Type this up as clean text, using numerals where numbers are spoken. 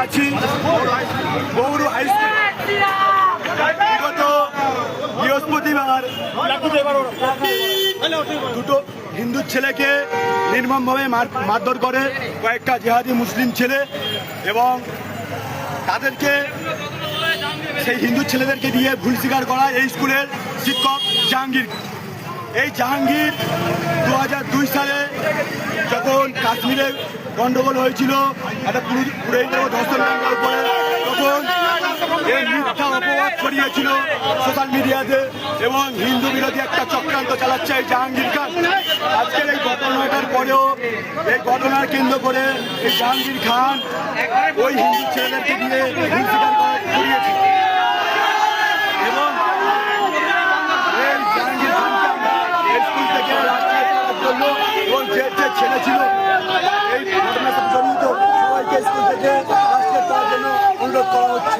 আছি Gour high school. বিগত বৃহস্পতিবার দুটো হিন্দু ছেলেকে নির্মমভাবে মারধর করে কয়েকটা জিহাদি মুসলিম ছেলে, এবং তাদেরকে সেই হিন্দু ছেলেদেরকে দিয়ে ভুল স্বীকার করা এই স্কুলের শিক্ষক জাহাঙ্গীর। এই জাহাঙ্গীর 2002 সালে যখন কাশ্মীরে গন্ডগোল হয়েছিল একটা পুরো ধর্ষণকাণ্ডের উপরে, তখন এই মিথ্যা অপবাদ ছড়িয়েছিল সোশ্যাল মিডিয়াতে এবং হিন্দু বিরোধী একটা চক্রান্ত চালাচ্ছে এই জাহাঙ্গীর খান। আজকের এই ঘটনাটার পরেও এই ঘটনার কেন্দ্র করে এই জাহাঙ্গীর খান ওই হিন্দু ছেলেদেরকে দিয়ে ভুল স্বীকার করিয়েছে, এবং এই জাহাঙ্গীর খানকে আমরা স্কুল থেকে রাস্তায় করার জন্য এবং যে ছেলে ছিল এই ঘটনার সাথে জড়িত সবাইকে স্কুল থেকে রাস্তায় করার জন্য অনুরোধ করা হচ্ছে।